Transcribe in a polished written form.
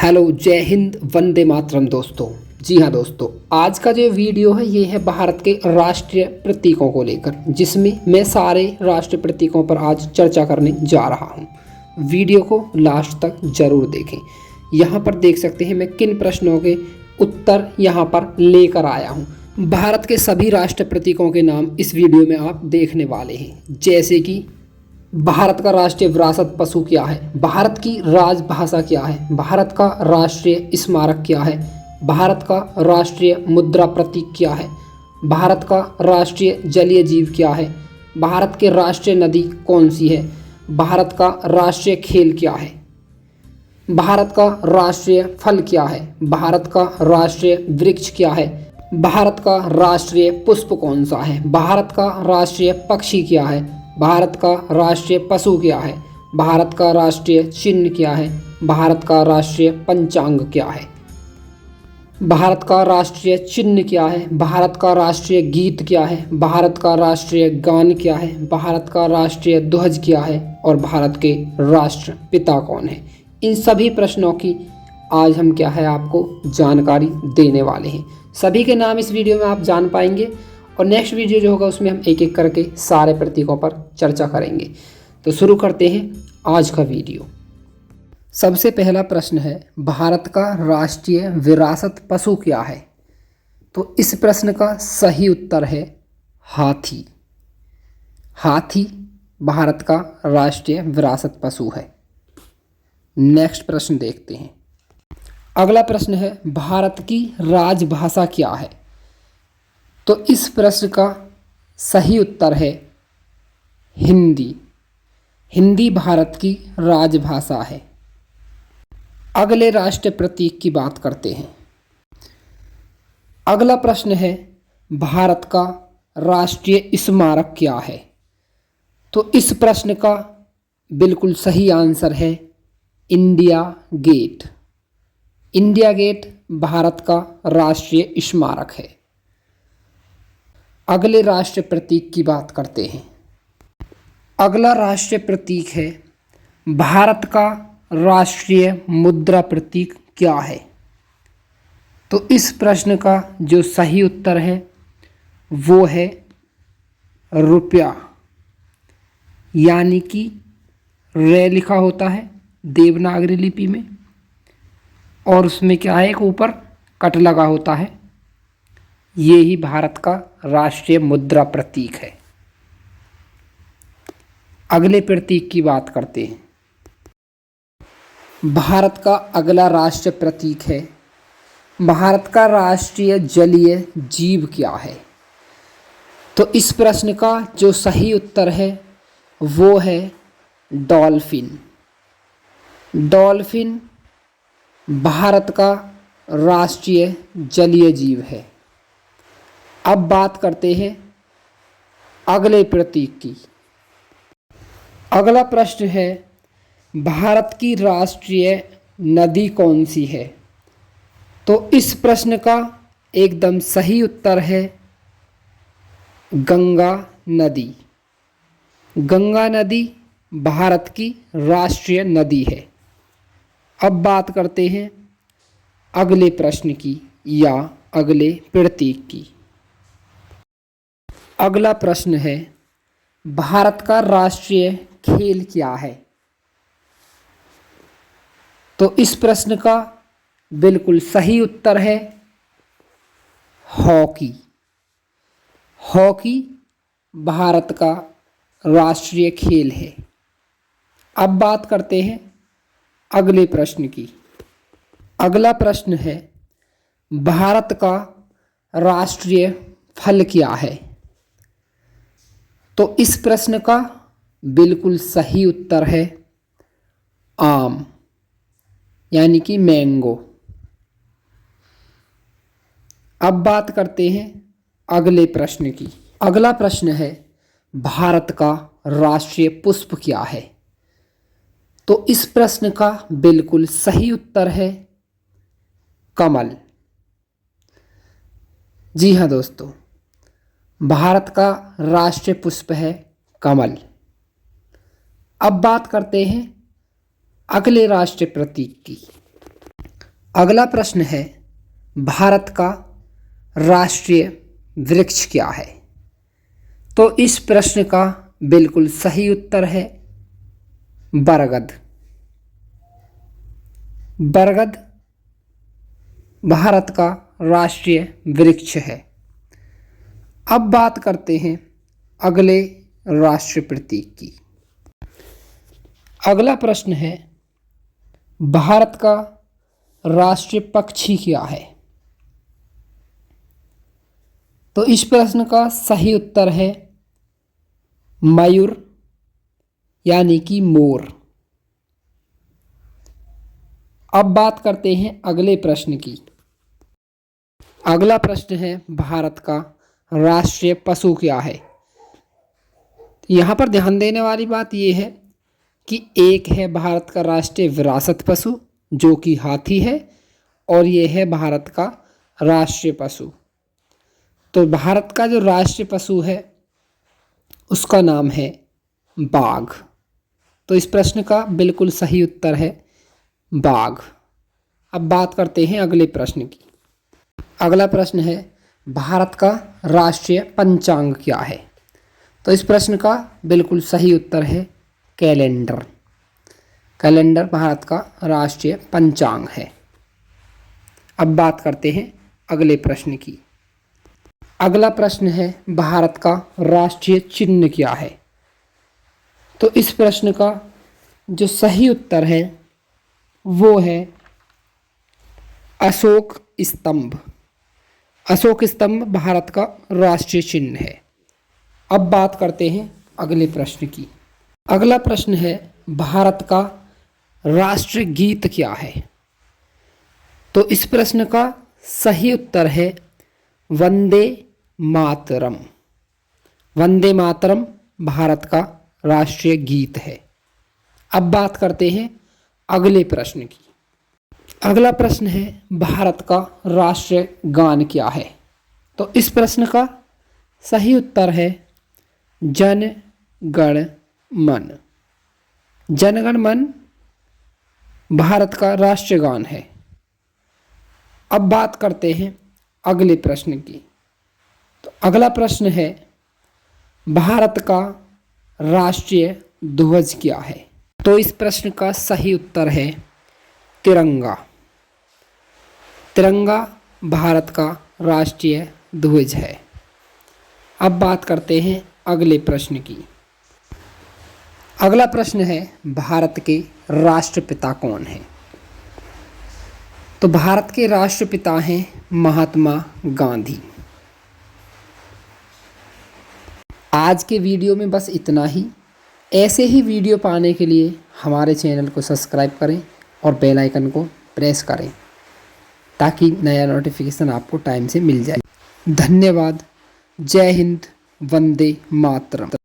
Hello, जय हिंद, वंदे मातरम दोस्तों। जी हाँ दोस्तों, आज का जो वीडियो है ये है भारत के राष्ट्रीय प्रतीकों को लेकर, जिसमें मैं सारे राष्ट्रीय प्रतीकों पर आज चर्चा करने जा रहा हूँ। वीडियो को लास्ट तक जरूर देखें। यहाँ पर देख सकते हैं मैं किन प्रश्नों के उत्तर यहाँ पर लेकर आया हूँ। भारत के सभी राष्ट्रीय प्रतीकों के नाम इस वीडियो में आप देखने वाले हैं, जैसे कि भारत का राष्ट्रीय विरासत पशु क्या है, भारत की राजभाषा क्या है, भारत का राष्ट्रीय स्मारक क्या है, भारत का राष्ट्रीय मुद्रा प्रतीक क्या है, भारत का राष्ट्रीय जलीय जीव क्या है, भारत के राष्ट्रीय नदी कौन सी है, भारत का राष्ट्रीय खेल क्या है, भारत का राष्ट्रीय फल क्या है, भारत का राष्ट्रीय वृक्ष क्या है, भारत का राष्ट्रीय पुष्प कौन सा है, भारत का राष्ट्रीय पक्षी क्या है, भारत का राष्ट्रीय पशु क्या है, भारत का राष्ट्रीय चिन्ह क्या है, भारत का राष्ट्रीय पंचांग क्या है, भारत का राष्ट्रीय चिन्ह क्या है, भारत का राष्ट्रीय गीत क्या है, भारत का राष्ट्रीय गान क्या है, भारत का राष्ट्रीय ध्वज क्या है और भारत के राष्ट्रपिता कौन है। इन सभी प्रश्नों की आज हम क्या है आपको जानकारी देने वाले हैं। सभी के नाम इस वीडियो में आप जान पाएंगे और नेक्स्ट वीडियो जो होगा उसमें हम एक एक करके सारे प्रतीकों पर चर्चा करेंगे। तो शुरू करते हैं आज का वीडियो। सबसे पहला प्रश्न है, भारत का राष्ट्रीय विरासत पशु क्या है? तो इस प्रश्न का सही उत्तर है हाथी। हाथी भारत का राष्ट्रीय विरासत पशु है। नेक्स्ट प्रश्न देखते हैं। अगला प्रश्न है, भारत की राजभाषा क्या है? तो इस प्रश्न का सही उत्तर है हिंदी। हिंदी भारत की राजभाषा है। अगले राष्ट्रीय प्रतीक की बात करते हैं। अगला प्रश्न है, भारत का राष्ट्रीय स्मारक क्या है? तो इस प्रश्न का बिल्कुल सही आंसर है India Gate. India Gate Bharat का राष्ट्रीय स्मारक है। अगले राष्ट्रीय प्रतीक की बात करते हैं। अगला राष्ट्रीय प्रतीक है, भारत का राष्ट्रीय मुद्रा प्रतीक क्या है? तो इस प्रश्न का जो सही उत्तर है वो है रुपया, यानी कि रे लिखा होता है देवनागरी लिपि में और उसमें क्या है, एक ऊपर कट लगा होता है। ये ही भारत का राष्ट्रीय मुद्रा प्रतीक है। अगले प्रतीक की बात करते हैं। भारत का अगला राष्ट्रीय प्रतीक है, भारत का राष्ट्रीय जलीय जीव क्या है? तो इस प्रश्न का जो सही उत्तर है वो है डॉल्फिन। डॉल्फिन भारत का राष्ट्रीय जलीय जीव है। अब बात करते हैं अगले प्रतीक की। अगला प्रश्न है, भारत की राष्ट्रीय नदी कौन सी है? तो इस प्रश्न का एकदम सही उत्तर है गंगा नदी। गंगा नदी भारत की राष्ट्रीय नदी है। अब बात करते हैं अगले प्रश्न की या अगले प्रतीक की। अगला प्रश्न है, भारत का राष्ट्रीय खेल क्या है? तो इस प्रश्न का बिल्कुल सही उत्तर है हॉकी। हॉकी भारत का राष्ट्रीय खेल है। अब बात करते हैं अगले प्रश्न की। अगला प्रश्न है, भारत का राष्ट्रीय फल क्या है? तो इस प्रश्न का बिल्कुल सही उत्तर है आम, यानी कि मैंगो। अब बात करते हैं अगले प्रश्न की। अगला प्रश्न है, भारत का राष्ट्रीय पुष्प क्या है? तो इस प्रश्न का बिल्कुल सही उत्तर है कमल। जी हाँ दोस्तों, भारत का राष्ट्रीय पुष्प है कमल। अब बात करते हैं अगले राष्ट्रीय प्रतीक की। अगला प्रश्न है, भारत का राष्ट्रीय वृक्ष क्या है? तो इस प्रश्न का बिल्कुल सही उत्तर है बरगद। बरगद भारत का राष्ट्रीय वृक्ष है। अब बात करते हैं अगले राष्ट्रीय प्रतीक की। अगला प्रश्न है, भारत का राष्ट्रीय पक्षी क्या है? तो इस प्रश्न का सही उत्तर है मयूर, यानी कि मोर। अब बात करते हैं अगले प्रश्न की। अगला प्रश्न है, भारत का राष्ट्रीय पशु क्या है? यहाँ पर ध्यान देने वाली बात यह है कि एक है भारत का राष्ट्रीय विरासत पशु जो कि हाथी है, और ये है भारत का राष्ट्रीय पशु। तो भारत का जो राष्ट्रीय पशु है उसका नाम है बाघ। तो इस प्रश्न का बिल्कुल सही उत्तर है बाघ। अब बात करते हैं अगले प्रश्न की। अगला प्रश्न है, भारत का राष्ट्रीय पंचांग क्या है? तो इस प्रश्न का बिल्कुल सही उत्तर है कैलेंडर। कैलेंडर भारत का राष्ट्रीय पंचांग है। अब बात करते हैं अगले प्रश्न की। अगला प्रश्न है, भारत का राष्ट्रीय चिन्ह क्या है? तो इस प्रश्न का जो सही उत्तर है वो है अशोक स्तंभ। अशोक स्तंभ भारत का राष्ट्रीय चिन्ह है। अब बात करते हैं अगले प्रश्न की। अगला प्रश्न है, भारत का राष्ट्रीय गीत क्या है? तो इस प्रश्न का सही उत्तर है वंदे मातरम। वंदे मातरम भारत का राष्ट्रीय गीत है। अब बात करते हैं अगले प्रश्न की। अगला प्रश्न है, भारत का राष्ट्रीय गान क्या है? तो इस प्रश्न का सही उत्तर है जन गण मन। जन गण मन भारत का राष्ट्रीय गान है। अब बात करते हैं अगले प्रश्न की। तो अगला प्रश्न है, भारत का राष्ट्रीय ध्वज क्या है? तो इस प्रश्न का सही उत्तर है तिरंगा। तिरंगा भारत का राष्ट्रीय ध्वज है। अब बात करते हैं अगले प्रश्न की। अगला प्रश्न है, भारत के राष्ट्रपिता कौन हैं? तो भारत के राष्ट्रपिता हैं महात्मा गांधी। आज के वीडियो में बस इतना ही। ऐसे ही वीडियो पाने के लिए हमारे चैनल को सब्सक्राइब करें और बेल आइकन को प्रेस करें ताकि नया नोटिफिकेशन आपको टाइम से मिल जाए। धन्यवाद। जय हिंद। वंदे मातरम।